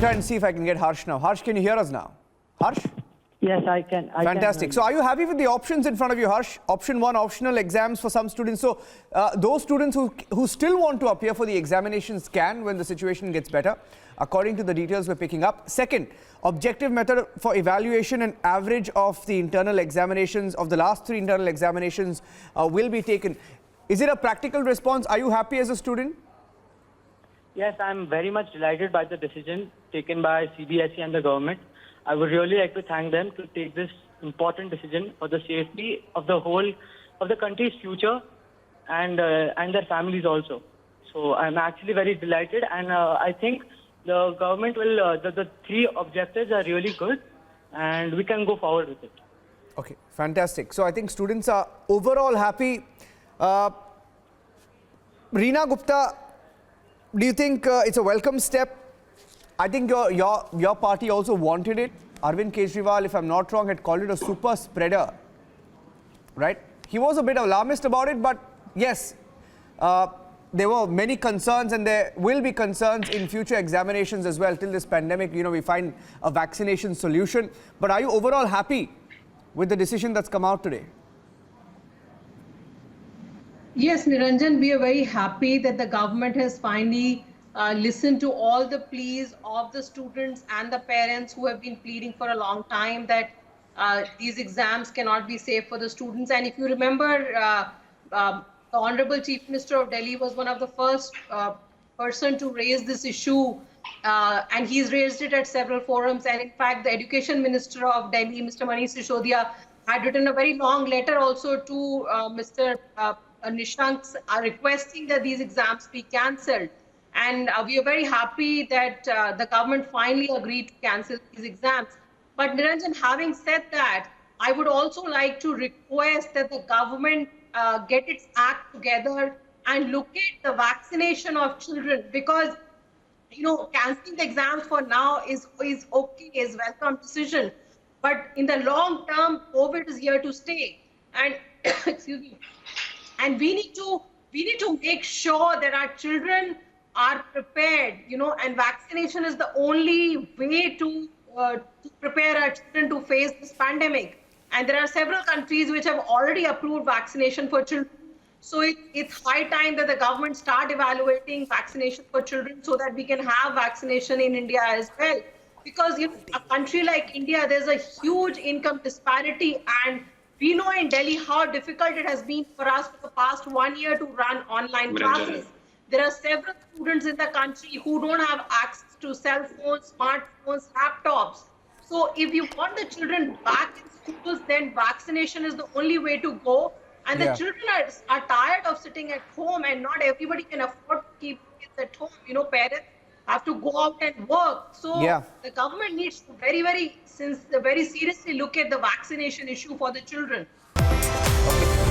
try and see if I can get Harsh now. Harsh, can you hear us now? Harsh? Yes, I can. Fantastic. So are you happy with the options in front of you, Harsh? Option 1, optional exams for some students. So those students who still want to appear for the examinations can when the situation gets better, according to the details we're picking up. Second, objective method for evaluation and average of the internal examinations, of the last 3 internal examinations will be taken. Is it a practical response? Are you happy as a student? Yes, I'm very much delighted by the decision taken by CBSE and the government. I would really like to thank them to take this important decision for the safety of the whole of the country's future and their families also. So I'm actually very delighted, and I think the government will. The 3 objectives are really good, and we can go forward with it. Okay, fantastic. So I think students are overall happy. Reena Gupta, do you think it's a welcome step? I think your party also wanted it. Arvind Kejriwal, if I'm not wrong, had called it a super spreader, right? He was a bit alarmist about it, but yes, there were many concerns, and there will be concerns in future examinations as well. Till this pandemic, we find a vaccination solution. But are you overall happy with the decision that's come out today? Yes, Niranjan, we are very happy that the government has finally listened to all the pleas of the students and the parents who have been pleading for a long time that these exams cannot be safe for the students. And if you remember, the Honorable Chief Minister of Delhi was one of the first person to raise this issue, and he's raised it at several forums. And in fact, the Education Minister of Delhi, Mr. Manish Sisodiya, had written a very long letter also to Mr. Nishank requesting that these exams be cancelled. And we are very happy that the government finally agreed to cancel these exams. But Niranjan, having said that, I would also like to request that the government get its act together and look at the vaccination of children, because cancelling the exams for now is okay, is welcome decision. But in the long term, COVID is here to stay. And excuse me. And we need to make sure that our children are prepared, and vaccination is the only way to prepare our children to face this pandemic. And there are several countries which have already approved vaccination for children. So it's high time that the government start evaluating vaccination for children so that we can have vaccination in India as well. Because a country like India, there's a huge income disparity, and we know in Delhi how difficult it has been for us for the past 1 year to run online classes. There are several students in the country who don't have access to cell phones, smartphones, laptops. So if you want the children back in schools, then vaccination is the only way to go. And the children are tired of sitting at home, and not everybody can afford to keep kids at home. Parents have to go out and work. So the government needs to very seriously look at the vaccination issue for the children. Okay.